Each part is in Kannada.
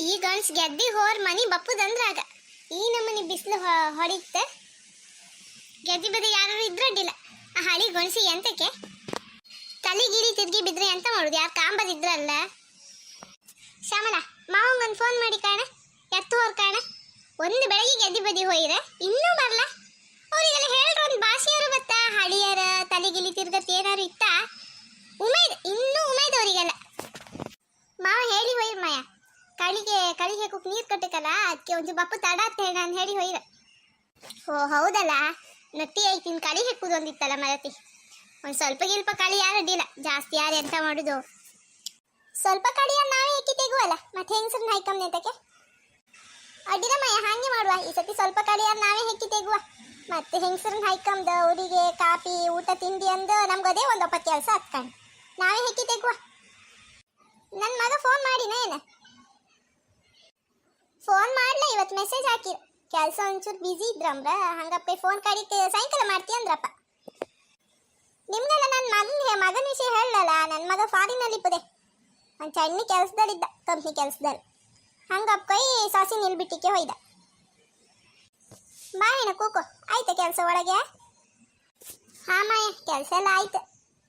ಈ ಗಂಡ್ಸ್ ಗೆದ್ದಿ ಹೋರ್ ಮನಿ ಬಪ್ಪುದಂದ್ರಾಗ ಈ ನಮ್ಮನಿ ಬಿಸಿಲು ಹೊಡಿತ ಗೆದ್ದಿ ಬದಿ ಯಾರು ಇದ್ರಡ್ಡಿಲ್ಲ ಆ ಹಳಿ ಗಣಸಿ ಎಂತಕ್ಕೆ ತಲೆ ಗಿರಿ ತಿರ್ಗಿ ಬಿದ್ರೆ ಎಂತ ಮಾಡುದು ಯಾರು ಕಾಂಬದಿದ್ರಲ್ಲ ಶ್ಯಾಮಲ ಮಾವಂಗೊಂದು ಫೋನ್ ಮಾಡಿ ಕಾಣ ಎತ್ತು ಹೋರ್ ಕಾಣ ಒಂದು ಬೆಳಗ್ಗೆ ಗೆದ್ದಿ ಬದಿ ಹೋಯ್ರೆ ಇನ್ನೂ ಬರಲ್ಲ ಅವರಿಗೆಲ್ಲ ಹೇಳ್ರ ಒಂದು ಭಾಷೆಯವರು ಬತ್ತ ಹಳಿಯರ ತಲೆಗಿಲಿ ತಿರ್ಗತ್ ಏನಾರು ಇತ್ತ ಉಮೇದ್ ಇನ್ನೂ ಉಮೇದ್ ಅವರಿಗೆಲ್ಲ ಮಾವ ಹೇಳಿ ಹೋಯ್ರ ಮಾಯ ಕಳಿಗೆ ಹಾಕೋಕ್ ನೀರು ಕಟ್ಟಕಲ್ಲ ಅದಕ್ಕೆ ಒಂದು ಬಪ್ಪು ತಡಾತ್ತೆ ನಾನು ಹೇಳಿ ಹೋಯ್ರ ಓ ಹೌದಲ್ಲ ನಟ್ಟಿ ಐತಿ ನಿನ್ ಕಳಿ ಹಾಕುದು ಒಂದಿತ್ತಲ್ಲ ಮರತಿ ಒಂದು ಸ್ವಲ್ಪ ಗಿಲ್ಪ ಕಳಿ ಯಾರು ಅಡ್ಡಿಲ್ಲ ಜಾಸ್ತಿ ಯಾರು ಎಂತ ಮಾಡುದು ಸ್ವಲ್ಪ ಕಳಿಯ ನಾವೇ ಹೆಕ್ಕಿ ತೆಗುವಲ್ಲ ಮತ್ತೆ ಹೆಂಗಸ್ರನ್ನ ಹಾಕಮ್ಮನೆ ಅಂತಕ್ಕೆ ಅಡ್ಡಿಲ್ಲ ಮಯ ಹಾಗೆ ಮಾಡುವ ಈ ಸತಿ ಸ್ವಲ್ಪ ಕಳಿಯ ನಾವೇ ಹೆಕ್ಕಿ ತೆಗುವ ಮತ್ತೆ ಹೆಂಗಸ್ರನ್ನ ಹಾಕಮ್ದು ಅವರಿಗೆ ಕಾಫಿ ಊಟ ತಿಂಡಿ ಅಂದು ನಮ್ಗೆ ಅದೇ ಒಂದು ಒಪ್ಪತ್ತು ಕೆಲಸ ಹತ್ಕೊಂಡು ನಾವೇ ಹೆಕ್ಕಿ ತೆಗುವ ನನ್ನ ಮಗ ಫೋನ್ ಮಾಡಿನ ಏನ ಫೋನ್ ಮಾಡ್ಲ ಇವತ್ತು ಮೆಸೇಜ್ ಹಾಕಿರ ಕೆಲಸ ಒಂಚೂರು ಬಿಸಿ ಇದ್ರಂಬ್ರ ಹಂಗಪ್ಪ ಫೋನ್ ಕಡಿಕೆ ಸಾಯಂಕಾಲ ಮಾಡ್ತೀಯ ಅಂದ್ರಪ್ಪ ನಿಮ್ಗೆಲ್ಲ ನನ್ನ ಮಗನ ವಿಷಯ ಹೇಳಲ್ಲ ನನ್ನ ಮಗ ಫಾರಿನಲ್ಲಿ ಇಪ್ಪದೆ ಒಂದು ಸಣ್ಣ ಕೆಲಸದಲ್ಲಿದ್ದ ಕಂಪ್ನಿ ಕೆಲಸದಲ್ಲಿ ಹಂಗಪ್ಪ ಸಾಸಿ ನಿಲ್ಬಿಟ್ಟಿಕ್ಕೆ ಹೋಯ್ದ ಬಾಯಿನ ಕೂಕೋ ಆಯ್ತಾ ಕೆಲಸ ಒಳಗೆ ಹಾ ಮಾಯ ಕೆಲಸ ಎಲ್ಲ ಆಯ್ತು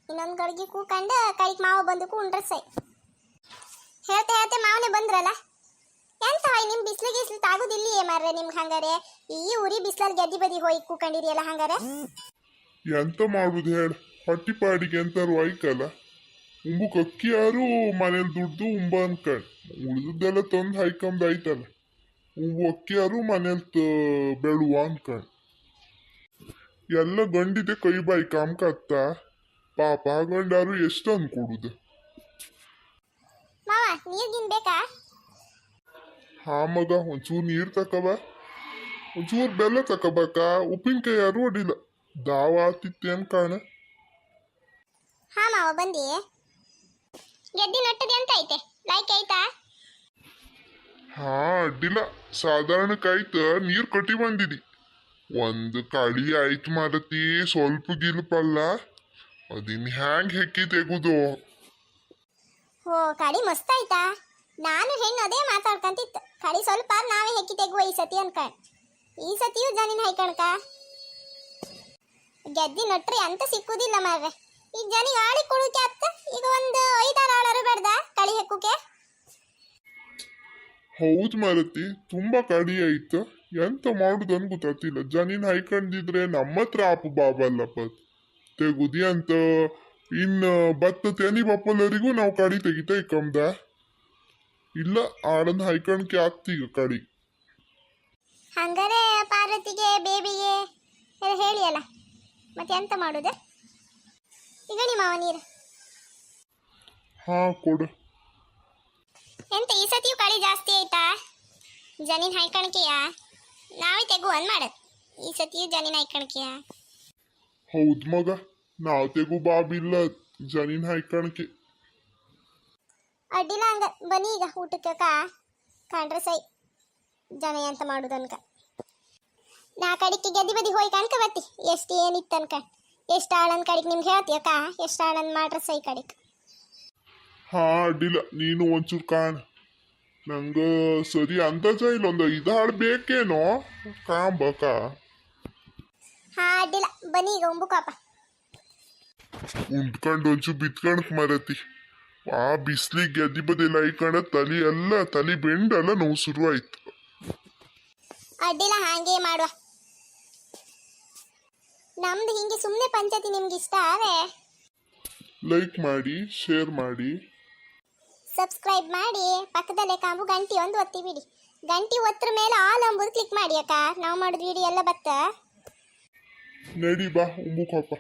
ಇನ್ನೊಂದು ಗಡಿಗೆ ಕೂಕಂಡು ಕೈಗೆ ಮಾವ ಬಂದು ಕುಂಡ್ರೆ ಸೈ ಹೇಳ್ತೆ ಮಾವನೇ ಬಂದ್ರಲ್ಲ ಎಂತ ಹೋಯ್ ನಿಮ್ ಬಿಸ್ಲಿಗೆ ತಾಗುದಿಲ್ಲಿಯೇ ಮಾರ್ರೆ ನಿಮ್ಗೆ ಹಂಗಾರೆ ಈ ಉರಿ ಬಿಸ್ಲಲ್ಲಿ ಗೆದ್ದಿ ಬದಿ ಹೋಯ್ ಕೂಕೊಂಡಿರಿಯಲ್ಲ ಹಂಗಾರೆ ಎಂತ ಮಾಡುದು ಹೇಳ ಹೊಟ್ಟಿಪಾಡಿಗೆ ಎಂತಾರು ಆಯ್ಕಲ್ಲ ಉಂಬುಕ್ ಅಕ್ಕಿ ಯಾರು ಮನೇಲಿ ದುಡ್ದು ಉಂಬ ಅನ್ಕಂಡ್ ಉಳಿದದ್ದೆಲ್ಲ ತಂದು ಹಾಯ್ಕೊಂಡ್ ಆಯ್ತಲ್ಲ ಉಂಬು ಅಕ್ಕಿ ಯಾರು ಮನೇಲಿ ಬೆಳುವ ಅನ್ಕಂಡ್ ಎಲ್ಲ ಗಂಡಿದೆ ಕೈ ಬಾಯಿ ಕಾಮ್ಕತ್ತ ಪಾಪ ಗಂಡಾರು ಎಷ್ಟು ಅನ್ಕೊಡುದು ಮಾವ ನೀರ್ಗಿನ್ ಬೇಕಾ ಹಾ ಮಗ ಒಂಚೂರು ನೀರು ತಕಬ ಒಂಚೂರು ಬೆಲ್ಲ ತಕಬಕ ಉಪ್ಪಿನಕಾಯಿ ಯಾರು ಅಡಿಲ್ಲ ದಾವ ಆತಿತ್ತೇನ್ ಕಾಣ ಹಾ ಮಾವ ಬಂದಿ ಗೆದ್ದಿ ನಟ್ಟದೆ ಅಂತ ಐತೆ ಲೈಕ್ ಆಯ್ತಾ ಹಾ ಅಡ್ಡಿಲ್ಲ ಸಾಧಾರಣಕ್ಕಾಯ್ತ ನೀರು ಕಟ್ಟಿ ಬಂದಿದಿ ಒಂದು ಕಳಿ ಆಯ್ತು ಮಾರತಿ ಸ್ವಲ್ಪ ಗಿಲ್ಪಲ್ಲ ಅದಿನ್ ಹ್ಯಾಂಗ್ ಹೆಕ್ಕಿ ತೆಗುದು ಓ ಕಳಿ ಮಸ್ತ್ ಆಯ್ತಾ ನಾನು ಹೆಣ್ಣು ಅದೇ ಮಾತಾಡ್ಕಂತಿತ್ತು ಕಳಿ ಸ್ವಲ್ಪ ನಾವೇ ಹೆಕ್ಕಿ ತೆಗುವ ಈ ಸತಿ ಅನ್ಕಂಡ್ ಈ ಸತಿಯೂ ಜನಿನ ಹೈಕಣಕ ಗೆದ್ದಿ ನಟ್ರಿ ಅಂತ ಸಿಕ್ಕುದಿಲ್ಲ ಮಾರ್ರೆ ಈಗ ಜನಿಗೆ ಆಳಿ ಕೊಡುಕೆ ಅತ್ತ ಈಗ ಒಂದು 5-6 ಆಳರು ಬೇಡ್ದ ಕಳಿ ಹೆಕ್ಕುಕೆ ಹೌದು ಮಾರತಿ ತುಂಬಾ ಕಡಿ ಆಯ್ತು ಎಂತ ಮಾಡುದನ್ ಗೊತ್ತಿಲ್ಲ ಜನಿನ್ ಹೈಕಂಡಿದ್ರೆ ನಮ್ಮ ಹತ್ರ ಆಪು ಬಾಬಲ್ಲಪ್ಪ ತೆಗುದಿ ಅಂತ ಇನ್ನು ಭತ್ತ ತೆನಿ ಬಪ್ಪಲರಿಗೂ ನಾವು ಕಡಿ ತೆಗಿತಾ ಇಕ್ಕಂದ ಇಲ್ಲ ಆಡನ್ ಹೈಕಣ್ಕೆ ಆಗ್ತೀಗ ಕಡಿ ಹಂಗಾರೆ ಪಾರ್ವತಿಗೆ ಬೇಬಿಗೆ ಎಲ್ಲ ಹೇಳಿಯಲ್ಲ ಮತ್ತೆ ಎಂತ ಮಾಡುದು ಈಗ ಮಾವ ನೀರು ಹಾ ಕೊಡು ಎಂತ ಈ ಸತಿಯೂ ಕಳಿ ಜಾಸ್ತಿ ಆಯ್ತಾ ಜನಿನ್ ಹೈಕಣಿಕೆಯ ನಾವೇ ತೆಗುವನ್ ಮಾಡದ್ ಈ ಸತಿಯೂ ಜನಿನ್ ಹೈಕಣಿಕೆಯ ಹೌದ್ ಮಗ ನಾವ್ ತೆಗು ಬಾಬಿಲ್ಲ ಜನಿನ್ ಹೈಕಣ್ಕೆ ಅಡ್ಡಿಲ್ಲ ಹಂಗ ಬನ್ನಿ ಈಗ ಊಟಕ್ಕೆ ಕಾಣ್ರೆ ಸೈ ಜನ ಎಂತ ಮಾಡುದನ್ಕ ನಾ ಕಡಿಕೆ ಗೆದ್ದಿ ಬದಿ ಹೋಯ್ ಕಣ್ಕ ಬತ್ತಿ ಎಷ್ಟು ಏನಿತ್ತು ಅನ್ಕ ಎಷ್ಟು ಆಳನ್ ಕಡಿಗೆ ನಿಮ್ಗೆ ಹೇಳ್ತೀಯಕ್ಕ ಎಷ್ಟು ಆಳನ್ ಮಾಡ್ರೆ ಸೈ ಕಡಿಕ್ ಹಾ ಅಡ್ಡಿಲ್ಲ ನೀನು ಒಂಚೂರು ಕಾಣ ನಂಗ ಸರಿ ಅಂದಾಜ ಇಲ್ಲ ಒಂದು 5 ಹಾಳು ಬೇಕೇನೋ ಕಾಂಬಕ ಹಾ ಅಡ್ಡಿಲ್ಲ ಬನ್ನಿ ಈಗ ಉಂಬುಕಪ್ಪ ಉಂಡ್ಕೊಂಡು ಒಂಚೂರು ಬಿತ್ಕಣಕ್ ಮರತಿ ಆ ಬಿಸ್ಲಿಗೆ ಗೆದ್ದಿ ಬದಿಲ್ಲ ಐಕಂಡ ತಲಿ ಬೆಂಡಲ್ಲ ನೋವು ಶುರುವಾಯ್ತು ಅಡ್ಡಿಲ್ಲ ಹಾಗೆ ಮಾಡುವ ನಮ್ದು ಹಿಂಗೆ ಸುಮ್ಮನೆ ಪಂಚಾಯತಿ ನಿಮ್ಗೆ ಇಷ್ಟ ಆದ್ರೆ ಲೈಕ್ ಮಾಡಿ ಶೇರ್ ಮಾಡಿ ಸಬ್ಸ್ಕ್ರೈಬ್ ಮಾಡಿ ಪಕ್ಕದಲ್ಲೇ ಕಾಂಬು ಗಂಟಿ ಒಂದು ಒತ್ತಿ ಬಿಡಿ ಗಂಟಿ ಒತ್ತರ ಮೇಲೆ ಆಲ್ ಅಂಬುದು ಕ್ಲಿಕ್ ಮಾಡಿ ಅಕ್ಕ ನಾವು ಮಾಡೋದು ವಿಡಿಯೋ ಎಲ್ಲ ಬತ್ತ ನಡಿ ಬಾ ಉಂಬುಕಪ್ಪ